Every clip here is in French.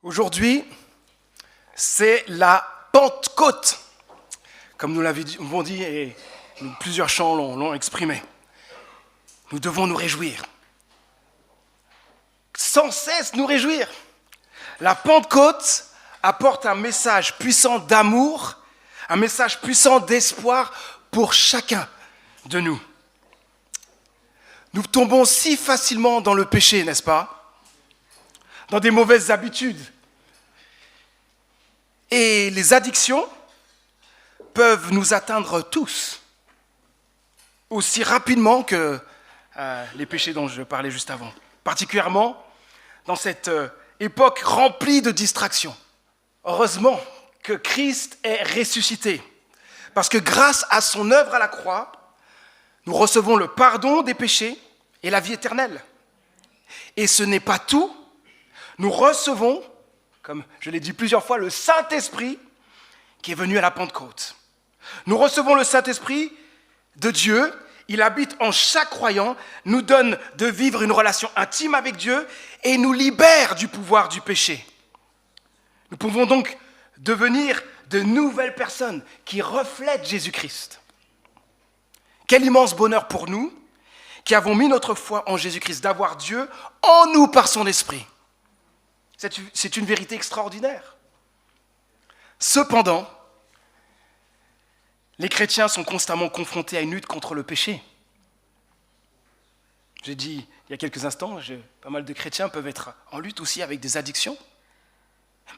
Aujourd'hui, c'est la Pentecôte, comme nous l'avons dit et plusieurs chants l'ont exprimé. Nous devons nous réjouir, sans cesse nous réjouir. La Pentecôte apporte un message puissant d'amour, un message puissant d'espoir pour chacun de nous. Nous tombons si facilement dans le péché, n'est-ce pas ? Dans des mauvaises habitudes. Et les addictions peuvent nous atteindre tous, aussi rapidement que les péchés dont je parlais juste avant. Particulièrement dans cette époque remplie de distractions. Heureusement que Christ est ressuscité, parce que grâce à son œuvre à la croix, nous recevons le pardon des péchés et la vie éternelle. Et ce n'est pas tout. Nous recevons, comme je l'ai dit plusieurs fois, le Saint-Esprit qui est venu à la Pentecôte. Nous recevons le Saint-Esprit de Dieu. Il habite en chaque croyant, nous donne de vivre une relation intime avec Dieu et nous libère du pouvoir du péché. Nous pouvons donc devenir de nouvelles personnes qui reflètent Jésus-Christ. Quel immense bonheur pour nous qui avons mis notre foi en Jésus-Christ, d'avoir Dieu en nous par son Esprit. C'est une vérité extraordinaire. Cependant, les chrétiens sont constamment confrontés à une lutte contre le péché. J'ai dit il y a quelques instants, pas mal de chrétiens peuvent être en lutte aussi avec des addictions.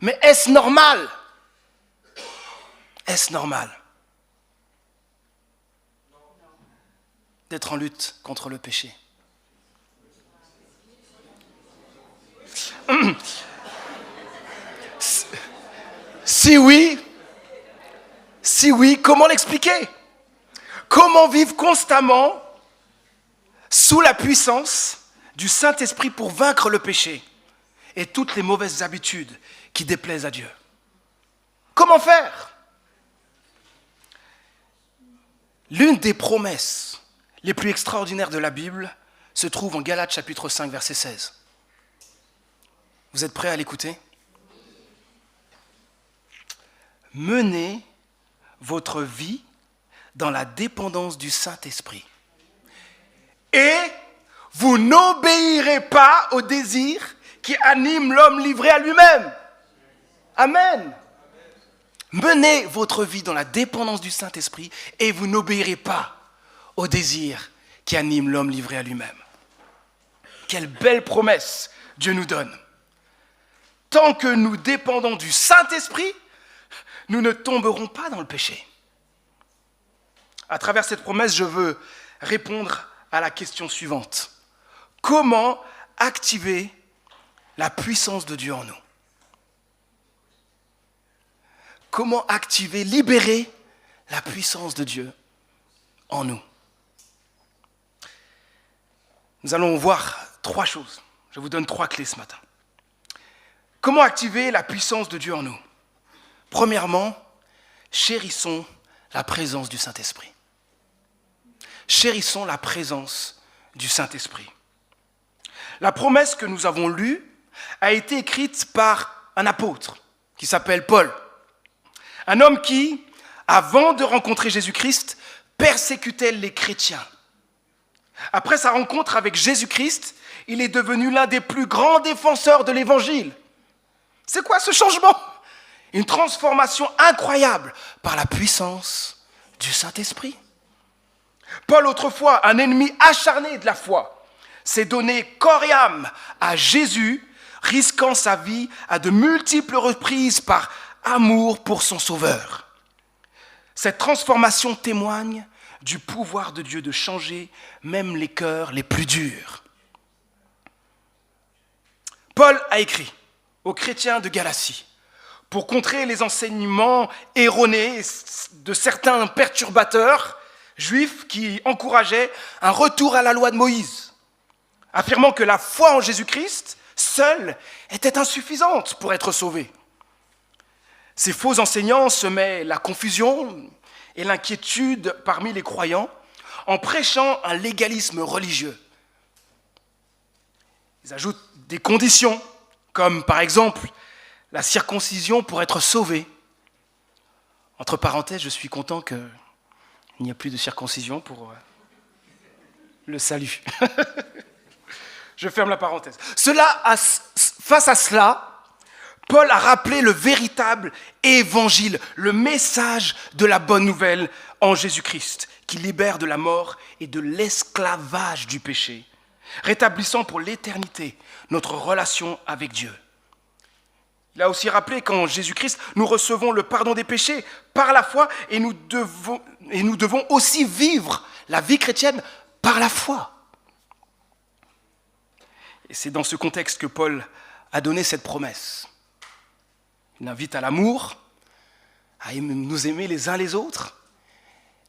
Mais est-ce normal ? Est-ce normal d'être en lutte contre le péché ? Si oui, comment l'expliquer ? Comment vivre constamment sous la puissance du Saint-Esprit pour vaincre le péché et toutes les mauvaises habitudes qui déplaisent à Dieu ? Comment faire ? L'une des promesses les plus extraordinaires de la Bible se trouve en Galates chapitre 5, verset 16. Vous êtes prêts à l'écouter ? Menez votre vie dans la dépendance du Saint-Esprit. Et vous n'obéirez pas aux désirs qui animent l'homme livré à lui-même. Amen. Menez votre vie dans la dépendance du Saint-Esprit et vous n'obéirez pas aux désirs qui animent l'homme livré à lui-même. Quelle belle promesse Dieu nous donne. Tant que nous dépendons du Saint-Esprit, nous ne tomberons pas dans le péché. À travers cette promesse, je veux répondre à la question suivante. Comment activer la puissance de Dieu en nous ? Comment activer, libérer la puissance de Dieu en nous ? Nous allons voir 3 choses. Je vous donne 3 clés ce matin. Comment activer la puissance de Dieu en nous ? Premièrement, chérissons la présence du Saint-Esprit. Chérissons la présence du Saint-Esprit. La promesse que nous avons lue a été écrite par un apôtre qui s'appelle Paul. Un homme qui, avant de rencontrer Jésus-Christ, persécutait les chrétiens. Après sa rencontre avec Jésus-Christ, il est devenu l'un des plus grands défenseurs de l'Évangile. C'est quoi ce changement ? Une transformation incroyable par la puissance du Saint-Esprit. Paul, autrefois un ennemi acharné de la foi, s'est donné corps et âme à Jésus, risquant sa vie à de multiples reprises par amour pour son Sauveur. Cette transformation témoigne du pouvoir de Dieu de changer même les cœurs les plus durs. Paul a écrit aux chrétiens de Galatie pour contrer les enseignements erronés de certains perturbateurs juifs qui encourageaient un retour à la loi de Moïse, affirmant que la foi en Jésus-Christ seule était insuffisante pour être sauvé. Ces faux enseignants semaient la confusion et l'inquiétude parmi les croyants en prêchant un légalisme religieux. Ils ajoutent des conditions, comme par exemple la circoncision pour être sauvé. Entre parenthèses, je suis content qu'il n'y ait plus de circoncision pour le salut. Je ferme la parenthèse. Face à cela, Paul a rappelé le véritable évangile, le message de la bonne nouvelle en Jésus-Christ, qui libère de la mort et de l'esclavage du péché, rétablissant pour l'éternité notre relation avec Dieu. Il a aussi rappelé qu'en Jésus-Christ, nous recevons le pardon des péchés par la foi et nous devons aussi vivre la vie chrétienne par la foi. Et c'est dans ce contexte que Paul a donné cette promesse. Il invite à l'amour, à nous aimer les uns les autres,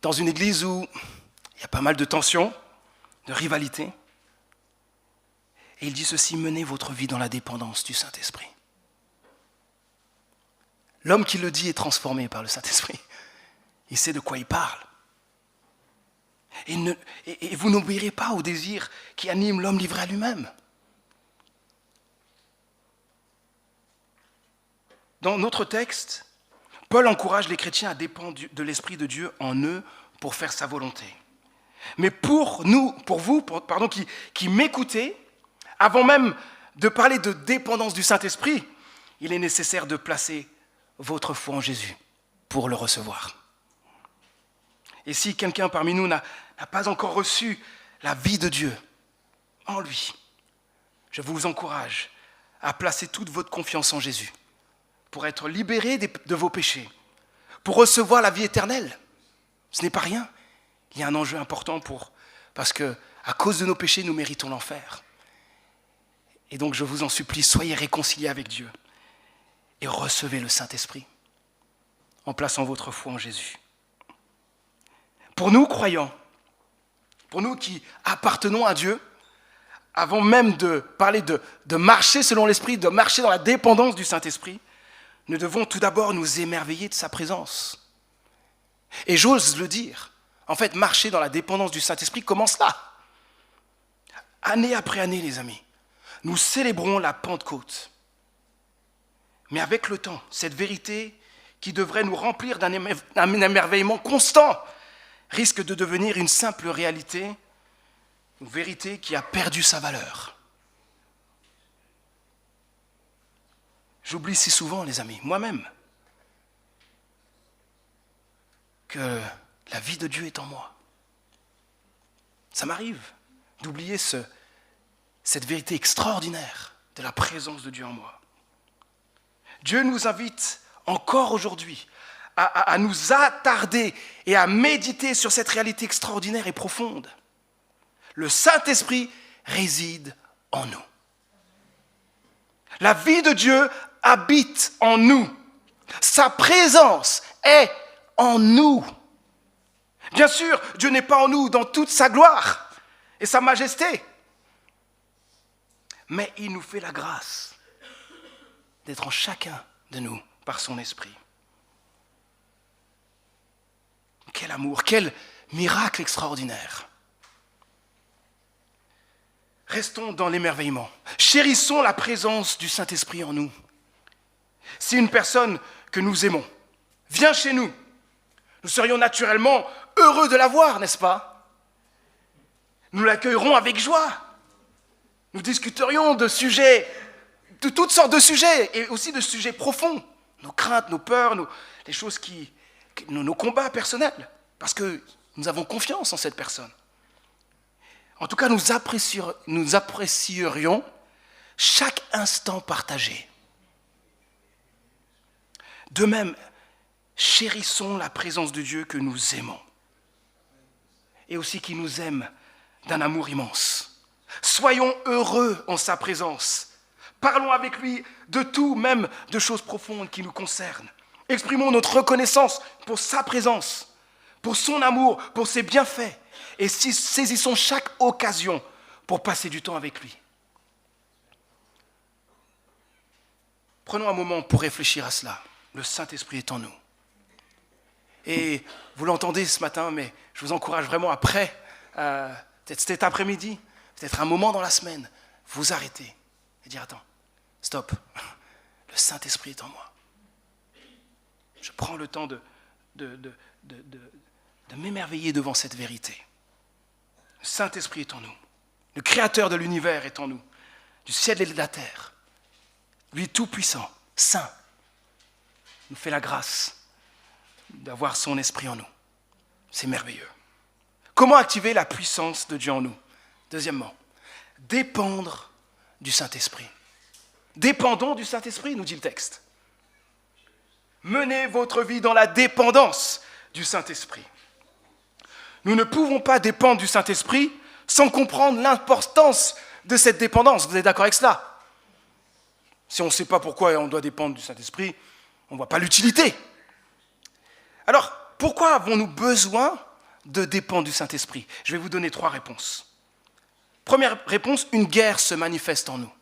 dans une église où il y a pas mal de tensions, de rivalités. Et il dit ceci: menez votre vie dans la dépendance du Saint-Esprit. L'homme qui le dit est transformé par le Saint-Esprit. Il sait de quoi il parle. Et vous n'obéirez pas au désir qui anime l'homme livré à lui-même. Dans notre texte, Paul encourage les chrétiens à dépendre de l'Esprit de Dieu en eux pour faire sa volonté. Mais pour vous qui m'écoutez, avant même de parler de dépendance du Saint-Esprit, il est nécessaire de placer votre foi en Jésus pour le recevoir. Et si quelqu'un parmi nous n'a pas encore reçu la vie de Dieu en lui, je vous encourage à placer toute votre confiance en Jésus pour être libéré de vos péchés, pour recevoir la vie éternelle. Ce n'est pas rien. Il y a un enjeu important parce que à cause de nos péchés, nous méritons l'enfer. Et donc je vous en supplie, soyez réconciliés avec Dieu et recevez le Saint-Esprit en plaçant votre foi en Jésus. Pour nous, croyants, pour nous qui appartenons à Dieu, avant même de parler de marcher selon l'Esprit, de marcher dans la dépendance du Saint-Esprit, nous devons tout d'abord nous émerveiller de sa présence. Et j'ose le dire, en fait, marcher dans la dépendance du Saint-Esprit commence là. Année après année, les amis, nous célébrons la Pentecôte. Mais avec le temps, cette vérité qui devrait nous remplir d'un émerveillement constant risque de devenir une simple réalité, une vérité qui a perdu sa valeur. J'oublie si souvent, les amis, moi-même, que la vie de Dieu est en moi. Ça m'arrive d'oublier cette vérité extraordinaire de la présence de Dieu en moi. Dieu nous invite encore aujourd'hui à nous attarder et à méditer sur cette réalité extraordinaire et profonde. Le Saint-Esprit réside en nous. La vie de Dieu habite en nous. Sa présence est en nous. Bien sûr, Dieu n'est pas en nous dans toute sa gloire et sa majesté. Mais il nous fait la grâce d'être en chacun de nous par son esprit. Quel amour, quel miracle extraordinaire. Restons dans l'émerveillement. Chérissons la présence du Saint-Esprit en nous. Si une personne que nous aimons vient chez nous, nous serions naturellement heureux de la voir, n'est-ce pas? Nous l'accueillerons avec joie. Nous discuterions de sujets, de toutes sortes de sujets, et aussi de sujets profonds. Nos craintes, nos peurs, les choses nos combats personnels, parce que nous avons confiance en cette personne. En tout cas, nous apprécierions chaque instant partagé. De même, chérissons la présence de Dieu que nous aimons et aussi qui nous aime d'un amour immense. Soyons heureux en sa présence. Parlons avec lui de tout, même de choses profondes qui nous concernent. Exprimons notre reconnaissance pour sa présence, pour son amour, pour ses bienfaits. Et saisissons chaque occasion pour passer du temps avec lui. Prenons un moment pour réfléchir à cela. Le Saint-Esprit est en nous. Et vous l'entendez ce matin, mais je vous encourage vraiment après, peut-être cet après-midi, peut-être un moment dans la semaine, vous arrêtez et dire attends, stop. Le Le Saint-Esprit est en moi. Je prends le temps de m'émerveiller devant cette vérité. Le Saint-Esprit est en nous. Le Créateur de l'univers est en nous, du ciel et de la terre. Lui tout-puissant, saint, nous fait la grâce d'avoir son esprit en nous. C'est merveilleux. Comment activer la puissance de Dieu en nous? Deuxièmement, dépendre du Saint-Esprit. Dépendons du Saint-Esprit, nous dit le texte. Menez votre vie dans la dépendance du Saint-Esprit. Nous ne pouvons pas dépendre du Saint-Esprit sans comprendre l'importance de cette dépendance. Vous êtes d'accord avec cela? Si on ne sait pas pourquoi on doit dépendre du Saint-Esprit, on ne voit pas l'utilité. Alors, pourquoi avons-nous besoin de dépendre du Saint-Esprit? Je vais vous donner 3 réponses. Première réponse, une guerre se manifeste en nous.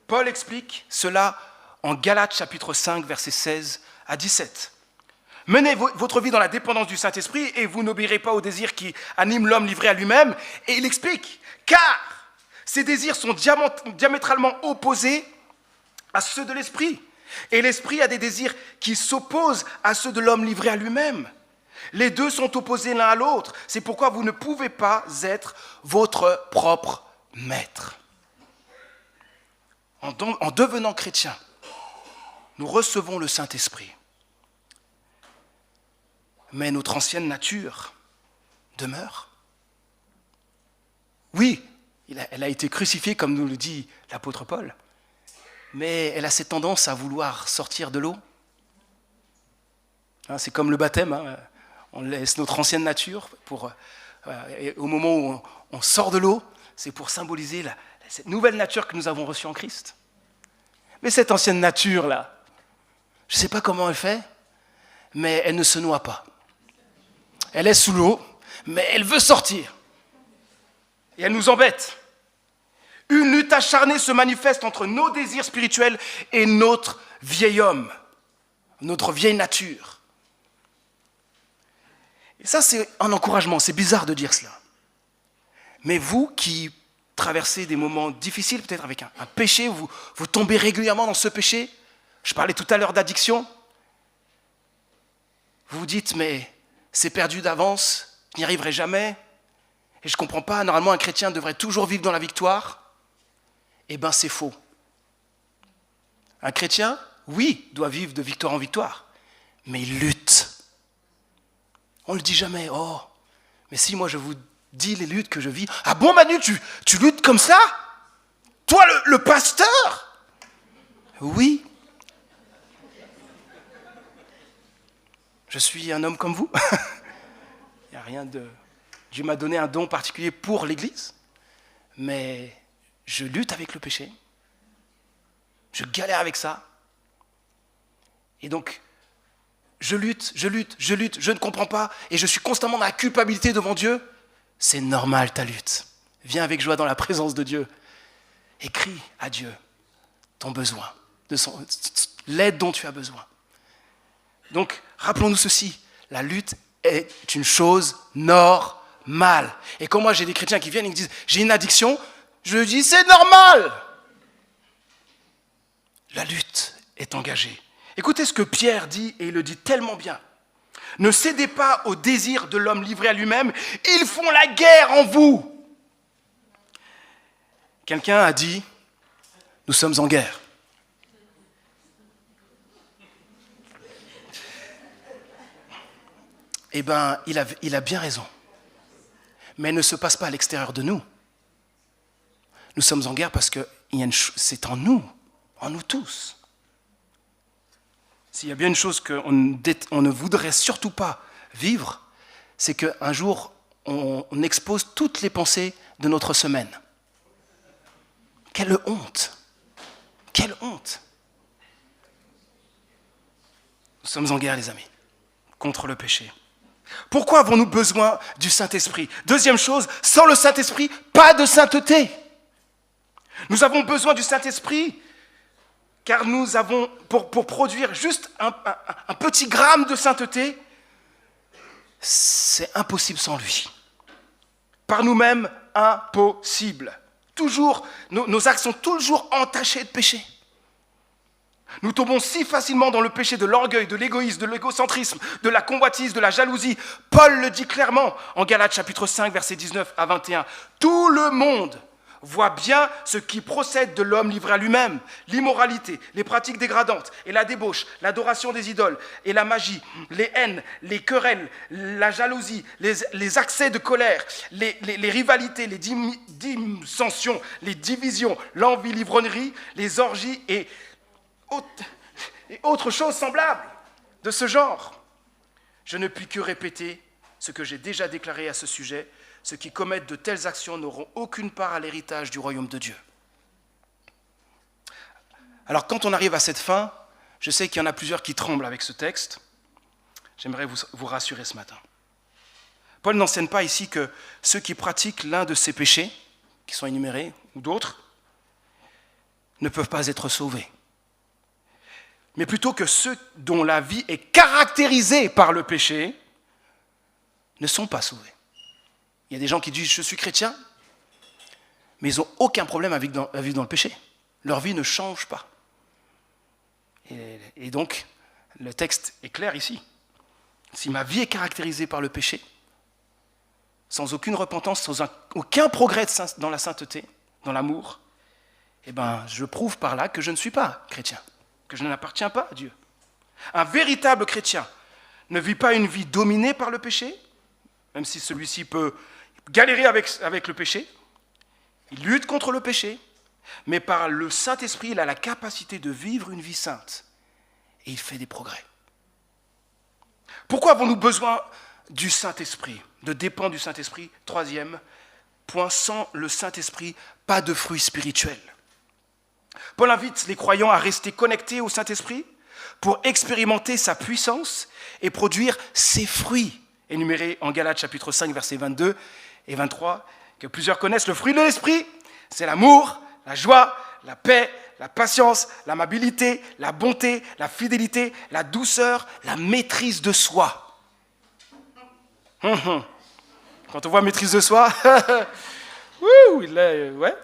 Paul explique cela en Galates chapitre 5, versets 16 à 17. Menez votre vie dans la dépendance du Saint-Esprit et vous n'obéirez pas aux désirs qui animent l'homme livré à lui-même. Et il explique, car ces désirs sont diamétralement opposés à ceux de l'Esprit. Et l'Esprit a des désirs qui s'opposent à ceux de l'homme livré à lui-même. Les deux sont opposés l'un à l'autre. C'est pourquoi vous ne pouvez pas être votre propre maître. En devenant chrétien, nous recevons le Saint-Esprit. Mais notre ancienne nature demeure. Oui, elle a été crucifiée, comme nous le dit l'apôtre Paul, mais elle a cette tendance à vouloir sortir de l'eau. C'est comme le baptême, on laisse notre ancienne nature, au moment où on sort de l'eau, c'est pour symboliser cette nouvelle nature que nous avons reçue en Christ. Mais cette ancienne nature-là, je ne sais pas comment elle fait, mais elle ne se noie pas. Elle est sous l'eau, mais elle veut sortir. Et elle nous embête. Une lutte acharnée se manifeste entre nos désirs spirituels et notre vieil homme, notre vieille nature. Et ça, c'est un encouragement. C'est bizarre de dire cela. Mais vous qui traversez des moments difficiles, peut-être avec un péché, vous tombez régulièrement dans ce péché. Je parlais tout à l'heure d'addiction. Vous vous dites, mais c'est perdu d'avance, je n'y arriverai jamais. Et je ne comprends pas, normalement un chrétien devrait toujours vivre dans la victoire. Eh bien c'est faux. Un chrétien, oui, doit vivre de victoire en victoire, mais il lutte. On ne le dit jamais, oh, mais si moi je vous dis les luttes que je vis, ah bon Manu, tu luttes comme ça? Toi le pasteur? Oui. Je suis un homme comme vous. Il n'y a rien de... Dieu m'a donné un don particulier pour l'Église, mais je lutte avec le péché. Je galère avec ça. Et donc, je lutte, je ne comprends pas, et je suis constamment dans la culpabilité devant Dieu. C'est normal ta lutte. Viens avec joie dans la présence de Dieu et crie à Dieu ton besoin, l'aide dont tu as besoin. Donc, rappelons-nous ceci, la lutte est une chose normale. Et quand moi j'ai des chrétiens qui viennent et qui disent « j'ai une addiction », je dis « c'est normal ». La lutte est engagée. Écoutez ce que Pierre dit, et il le dit tellement bien. « Ne cédez pas aux désirs de l'homme livré à lui-même, ils font la guerre en vous ». Quelqu'un a dit « nous sommes en guerre ». Eh bien, il a bien raison. Mais elle ne se passe pas à l'extérieur de nous. Nous sommes en guerre parce que c'est en nous tous. S'il y a bien une chose qu'on ne voudrait surtout pas vivre, c'est qu'un jour, on expose toutes les pensées de notre semaine. Quelle honte! Quelle honte! Nous sommes en guerre, les amis, contre le péché. Pourquoi avons-nous besoin du Saint-Esprit? Deuxième chose, sans le Saint-Esprit, pas de sainteté. Nous avons besoin du Saint-Esprit car nous avons, pour produire juste un petit gramme de sainteté, c'est impossible sans lui. Par nous-mêmes, impossible. nos actes sont toujours entachés de péché. Nous tombons si facilement dans le péché de l'orgueil, de l'égoïsme, de l'égocentrisme, de la convoitise, de la jalousie. Paul le dit clairement en Galates chapitre 5, versets 19 à 21. Tout le monde voit bien ce qui procède de l'homme livré à lui-même, l'immoralité, les pratiques dégradantes et la débauche, l'adoration des idoles et la magie, les haines, les querelles, la jalousie, les accès de colère, les rivalités, les dissensions, les divisions, l'envie, l'ivrognerie, les orgies et autres choses semblables de ce genre. Je ne puis que répéter ce que j'ai déjà déclaré à ce sujet. Ceux qui commettent de telles actions n'auront aucune part à l'héritage du royaume de Dieu. Alors quand on arrive à cette fin, je sais qu'il y en a plusieurs qui tremblent avec ce texte. J'aimerais vous rassurer ce matin. Paul n'enseigne pas ici que ceux qui pratiquent l'un de ces péchés, qui sont énumérés, ou d'autres, ne peuvent pas être sauvés. Mais plutôt que ceux dont la vie est caractérisée par le péché ne sont pas sauvés. Il y a des gens qui disent « je suis chrétien », mais ils n'ont aucun problème à vivre dans le péché. Leur vie ne change pas. Et donc, le texte est clair ici. Si ma vie est caractérisée par le péché, sans aucune repentance, sans aucun progrès dans la sainteté, dans l'amour, eh ben, je prouve par là que je ne suis pas chrétien, que je n'appartiens pas à Dieu. Un véritable chrétien ne vit pas une vie dominée par le péché, même si celui-ci peut galérer avec le péché. Il lutte contre le péché, mais par le Saint-Esprit, il a la capacité de vivre une vie sainte. Et il fait des progrès. Pourquoi avons-nous besoin du Saint-Esprit, de dépendre du Saint-Esprit? Troisième point, sans le Saint-Esprit, pas de fruits spirituels. Paul invite les croyants à rester connectés au Saint-Esprit pour expérimenter sa puissance et produire ses fruits, énumérés en Galates chapitre 5, versets 22 et 23, que plusieurs connaissent. Le fruit de l'Esprit, c'est l'amour, la joie, la paix, la patience, l'amabilité, la bonté, la fidélité, la douceur, la maîtrise de soi. Quand on voit maîtrise de soi, ouais.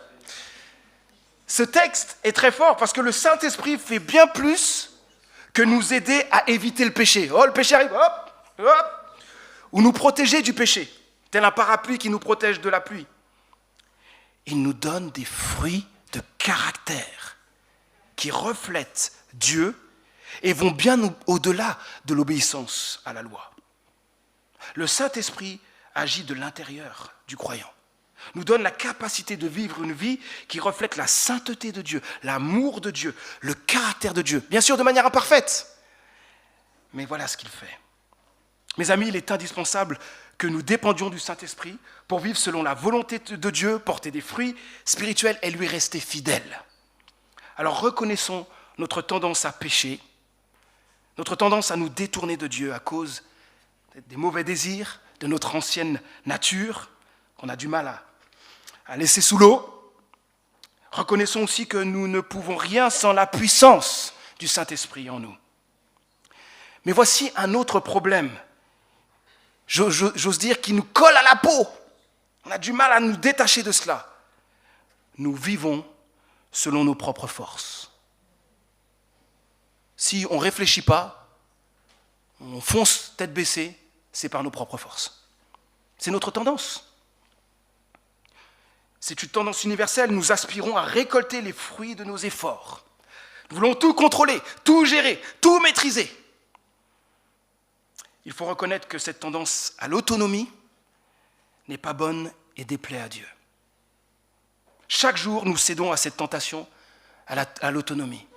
Ce texte est très fort parce que le Saint-Esprit fait bien plus que nous aider à éviter le péché. Oh, le péché arrive, hop, hop, ou nous protéger du péché, tel un parapluie qui nous protège de la pluie. Il nous donne des fruits de caractère qui reflètent Dieu et vont bien au-delà de l'obéissance à la loi. Le Saint-Esprit agit de l'intérieur du croyant, nous donne la capacité de vivre une vie qui reflète la sainteté de Dieu, l'amour de Dieu, le caractère de Dieu, bien sûr de manière imparfaite. Mais voilà ce qu'il fait. Mes amis, il est indispensable que nous dépendions du Saint-Esprit pour vivre selon la volonté de Dieu, porter des fruits spirituels et lui rester fidèles. Alors reconnaissons notre tendance à pécher, notre tendance à nous détourner de Dieu à cause des mauvais désirs, de notre ancienne nature, qu'on a du mal à laisser sous l'eau. Reconnaissons aussi que nous ne pouvons rien sans la puissance du Saint-Esprit en nous. Mais voici un autre problème, j'ose dire, qui nous colle à la peau. On a du mal à nous détacher de cela. Nous vivons selon nos propres forces. Si on ne réfléchit pas, on fonce tête baissée, c'est par nos propres forces. C'est notre tendance. C'est une tendance universelle. Nous aspirons à récolter les fruits de nos efforts. Nous voulons tout contrôler, tout gérer, tout maîtriser. Il faut reconnaître que cette tendance à l'autonomie n'est pas bonne et déplaît à Dieu. Chaque jour, nous cédons à cette tentation, à l'autonomie.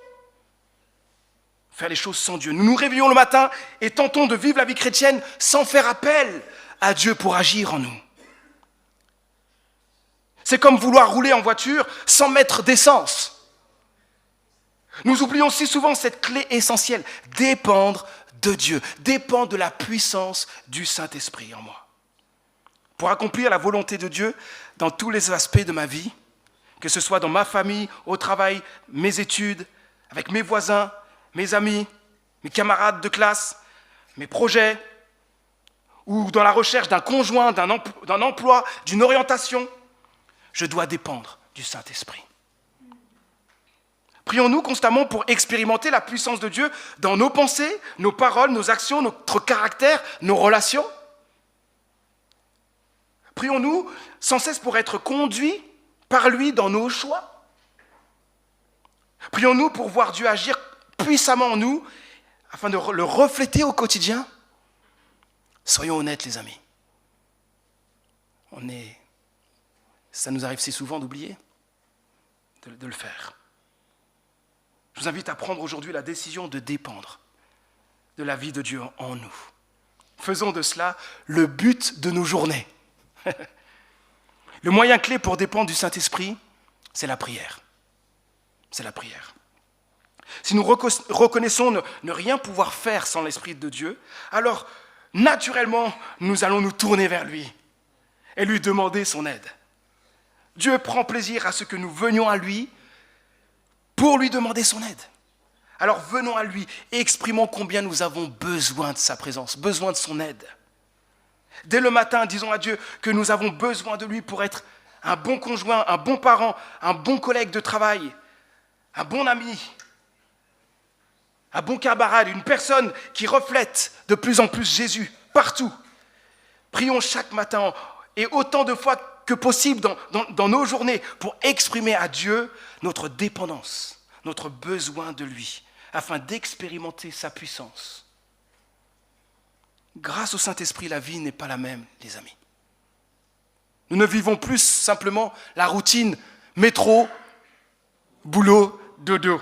Faire les choses sans Dieu. Nous nous réveillons le matin et tentons de vivre la vie chrétienne sans faire appel à Dieu pour agir en nous. C'est comme vouloir rouler en voiture sans mettre d'essence. Nous oublions si souvent cette clé essentielle, dépendre de Dieu, dépendre de la puissance du Saint-Esprit en moi. Pour accomplir la volonté de Dieu dans tous les aspects de ma vie, que ce soit dans ma famille, au travail, mes études, avec mes voisins, mes amis, mes camarades de classe, mes projets, ou dans la recherche d'un conjoint, d'un emploi, d'une orientation, je dois dépendre du Saint-Esprit. Prions-nous constamment pour expérimenter la puissance de Dieu dans nos pensées, nos paroles, nos actions, notre caractère, nos relations. Prions-nous sans cesse pour être conduits par lui dans nos choix. Prions-nous pour voir Dieu agir puissamment en nous afin de le refléter au quotidien. Soyons honnêtes, les amis. Ça nous arrive si souvent d'oublier de le faire. Je vous invite à prendre aujourd'hui la décision de dépendre de la vie de Dieu en nous. Faisons de cela le but de nos journées. Le moyen clé pour dépendre du Saint-Esprit, c'est la prière. C'est la prière. Si nous reconnaissons ne rien pouvoir faire sans l'Esprit de Dieu, alors naturellement, nous allons nous tourner vers lui et lui demander son aide. Dieu prend plaisir à ce que nous venions à lui pour lui demander son aide. Alors venons à lui et exprimons combien nous avons besoin de sa présence, besoin de son aide. Dès le matin, disons à Dieu que nous avons besoin de lui pour être un bon conjoint, un bon parent, un bon collègue de travail, un bon ami, un bon camarade, une personne qui reflète de plus en plus Jésus partout. Prions chaque matin et autant de fois que possible dans nos journées pour exprimer à Dieu notre dépendance, notre besoin de lui, afin d'expérimenter sa puissance. Grâce au Saint-Esprit, la vie n'est pas la même, les amis. Nous ne vivons plus simplement la routine métro, boulot, dodo.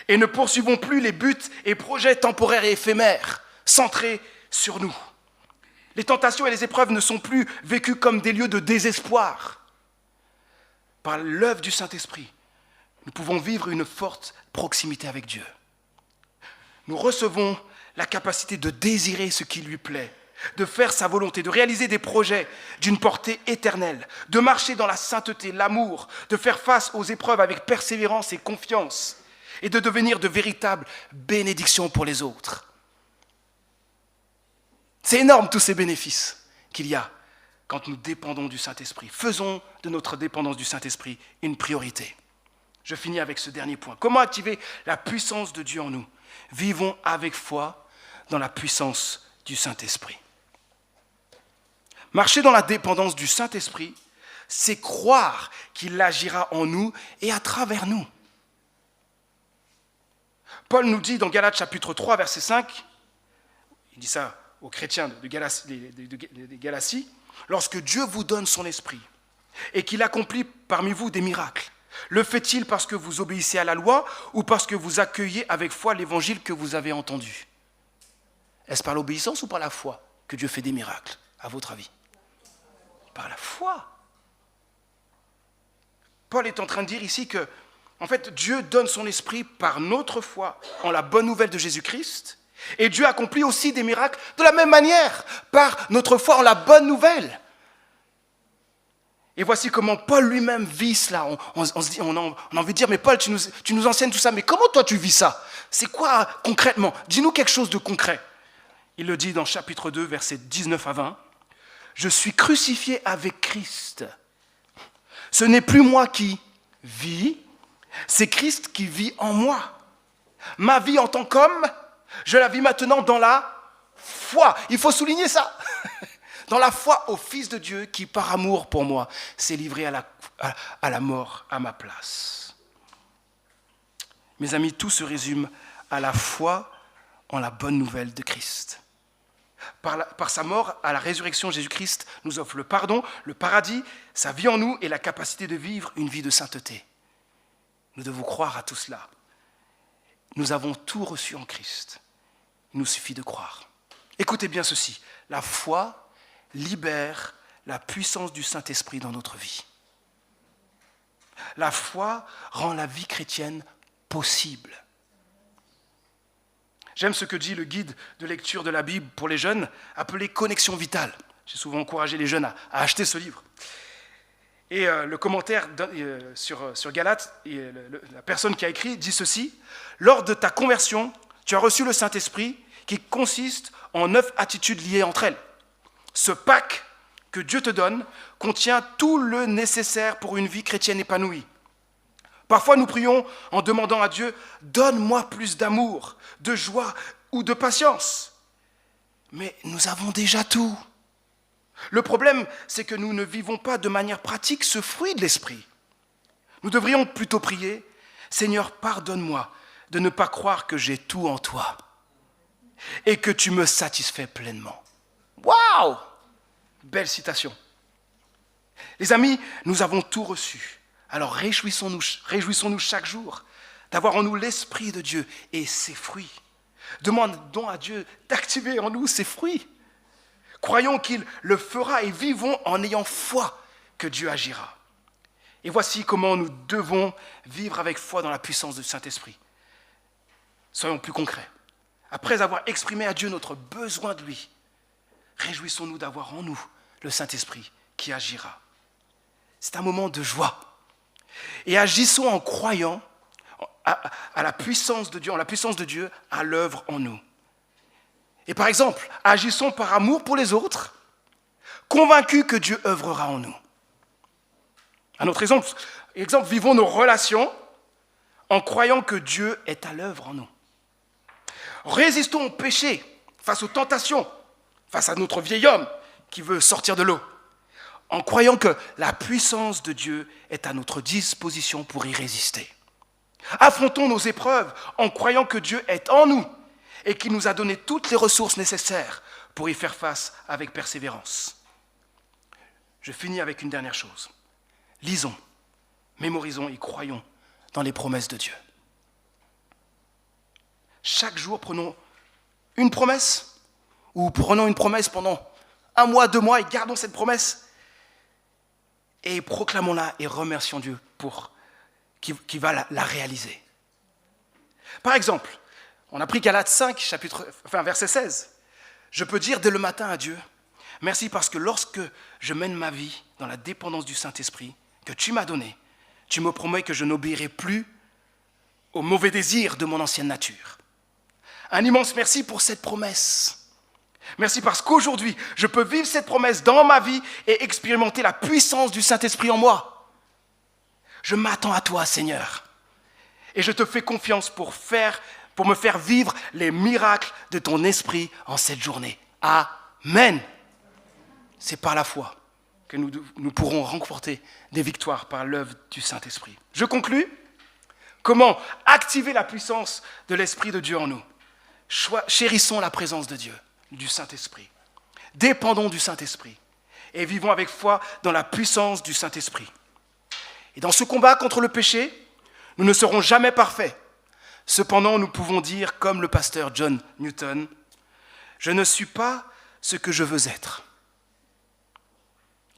Et ne poursuivons plus les buts et projets temporaires et éphémères, centrés sur nous. Les tentations et les épreuves ne sont plus vécues comme des lieux de désespoir. Par l'œuvre du Saint-Esprit, nous pouvons vivre une forte proximité avec Dieu. Nous recevons la capacité de désirer ce qui lui plaît, de faire sa volonté, de réaliser des projets d'une portée éternelle, de marcher dans la sainteté, l'amour, de faire face aux épreuves avec persévérance et confiance, et de devenir de véritables bénédictions pour les autres. C'est énorme tous ces bénéfices qu'il y a quand nous dépendons du Saint-Esprit. Faisons de notre dépendance du Saint-Esprit une priorité. Je finis avec ce dernier point. Comment activer la puissance de Dieu en nous ? Vivons avec foi dans la puissance du Saint-Esprit. Marcher dans la dépendance du Saint-Esprit, c'est croire qu'il agira en nous et à travers nous. Paul nous dit dans Galates chapitre 3, verset 5, il dit ça aux chrétiens de Galatie, lorsque Dieu vous donne son esprit et qu'il accomplit parmi vous des miracles, le fait-il parce que vous obéissez à la loi ou parce que vous accueillez avec foi l'évangile que vous avez entendu ? Est-ce par l'obéissance ou par la foi que Dieu fait des miracles, à votre avis ? Par la foi. Paul est en train de dire ici que, en fait, Dieu donne son esprit par notre foi en la bonne nouvelle de Jésus-Christ. Et Dieu accomplit aussi des miracles de la même manière, par notre foi en la bonne nouvelle. Et voici comment Paul lui-même vit cela. On a envie de dire, mais Paul, tu nous enseignes tout ça, mais comment toi tu vis ça ? C'est quoi concrètement ? Dis-nous quelque chose de concret. Il le dit dans chapitre 2, versets 19 à 20. « Je suis crucifié avec Christ. Ce n'est plus moi qui vis, c'est Christ qui vit en moi. Ma vie en tant qu'homme, je la vis maintenant dans la foi. » Il faut souligner ça. Dans la foi au Fils de Dieu qui, par amour pour moi, s'est livré à la mort à ma place. Mes amis, tout se résume à la foi en la bonne nouvelle de Christ. Par sa mort à la résurrection, Jésus-Christ nous offre le pardon, le paradis, sa vie en nous et la capacité de vivre une vie de sainteté. Nous devons croire à tout cela. Nous avons tout reçu en Christ. Il nous suffit de croire. Écoutez bien ceci. La foi libère la puissance du Saint-Esprit dans notre vie. La foi rend la vie chrétienne possible. J'aime ce que dit le guide de lecture de la Bible pour les jeunes, appelé Connexion vitale. J'ai souvent encouragé les jeunes à acheter ce livre. Et le commentaire sur Galates, la personne qui a écrit dit ceci. « Lors de ta conversion, tu as reçu le Saint-Esprit qui consiste en 9 attitudes liées entre elles. Ce pack que Dieu te donne contient tout le nécessaire pour une vie chrétienne épanouie. Parfois, nous prions en demandant à Dieu « Donne-moi plus d'amour, de joie ou de patience. » Mais nous avons déjà tout. Le problème, c'est que nous ne vivons pas de manière pratique ce fruit de l'esprit. Nous devrions plutôt prier « Seigneur, pardonne-moi de ne pas croire que j'ai tout en toi et que tu me satisfais pleinement. » Waouh! Belle citation. Les amis, nous avons tout reçu. Alors réjouissons-nous chaque jour d'avoir en nous l'Esprit de Dieu et ses fruits. Demandons à Dieu d'activer en nous ses fruits. Croyons qu'il le fera et vivons en ayant foi que Dieu agira. Et voici comment nous devons vivre avec foi dans la puissance du Saint-Esprit. Soyons plus concrets. Après avoir exprimé à Dieu notre besoin de lui, réjouissons-nous d'avoir en nous le Saint-Esprit qui agira. C'est un moment de joie. Et agissons en croyant à la puissance de Dieu, en la puissance de Dieu à l'œuvre en nous. Et par exemple, agissons par amour pour les autres, convaincus que Dieu œuvrera en nous. Un autre exemple, vivons nos relations en croyant que Dieu est à l'œuvre en nous. Résistons au péché, face aux tentations, face à notre vieil homme qui veut sortir de l'eau, en croyant que la puissance de Dieu est à notre disposition pour y résister. Affrontons nos épreuves en croyant que Dieu est en nous et qu'il nous a donné toutes les ressources nécessaires pour y faire face avec persévérance. Je finis avec une dernière chose. Lisons, mémorisons et croyons dans les promesses de Dieu. Chaque jour, prenons une promesse ou prenons une promesse pendant 1 mois, 2 mois et gardons cette promesse et proclamons-la et remercions Dieu pour qui va la réaliser. Par exemple, on a pris Galates 5, verset 16. Je peux dire dès le matin à Dieu, merci parce que lorsque je mène ma vie dans la dépendance du Saint-Esprit que tu m'as donné, tu me promets que je n'obéirai plus aux mauvais désirs de mon ancienne nature. Un immense merci pour cette promesse. Merci parce qu'aujourd'hui, je peux vivre cette promesse dans ma vie et expérimenter la puissance du Saint-Esprit en moi. Je m'attends à toi, Seigneur, et je te fais confiance pour me faire vivre les miracles de ton esprit en cette journée. Amen. C'est par la foi que nous pourrons remporter des victoires par l'œuvre du Saint-Esprit. Je conclus. Comment activer la puissance de l'Esprit de Dieu en nous? Chérissons la présence de Dieu, du Saint-Esprit. Dépendons du Saint-Esprit et vivons avec foi dans la puissance du Saint-Esprit. Et dans ce combat contre le péché, nous ne serons jamais parfaits. Cependant, nous pouvons dire, comme le pasteur John Newton, « Je ne suis pas ce que je veux être.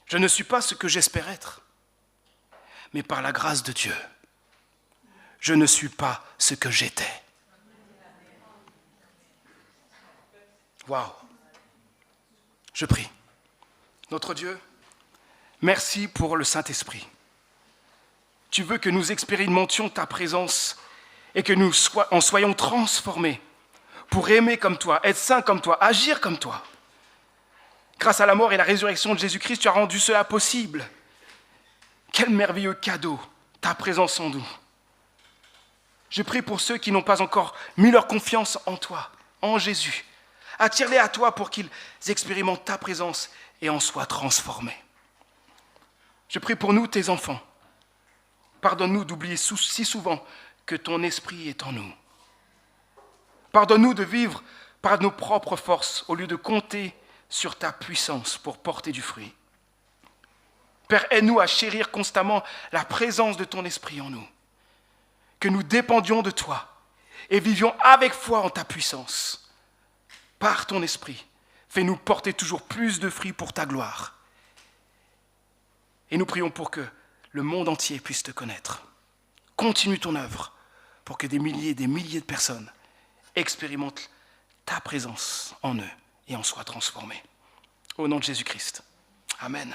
Je ne suis pas ce que j'espère être. Mais par la grâce de Dieu, je ne suis pas ce que j'étais. » Waouh! Je prie. Notre Dieu, merci pour le Saint-Esprit. Tu veux que nous expérimentions ta présence et que nous en soyons transformés pour aimer comme toi, être saints comme toi, agir comme toi. Grâce à la mort et la résurrection de Jésus-Christ, tu as rendu cela possible. Quel merveilleux cadeau, ta présence en nous. Je prie pour ceux qui n'ont pas encore mis leur confiance en toi, en Jésus. Attire-les à toi pour qu'ils expérimentent ta présence et en soient transformés. Je prie pour nous, tes enfants. Pardonne-nous d'oublier si souvent que ton esprit est en nous. Pardonne-nous de vivre par nos propres forces au lieu de compter sur ta puissance pour porter du fruit. Père, aide-nous à chérir constamment la présence de ton esprit en nous. Que nous dépendions de toi et vivions avec foi en ta puissance. Par ton esprit, fais-nous porter toujours plus de fruits pour ta gloire. Et nous prions pour que le monde entier puisse te connaître. Continue ton œuvre pour que des milliers et des milliers de personnes expérimentent ta présence en eux et en soient transformés. Au nom de Jésus-Christ. Amen.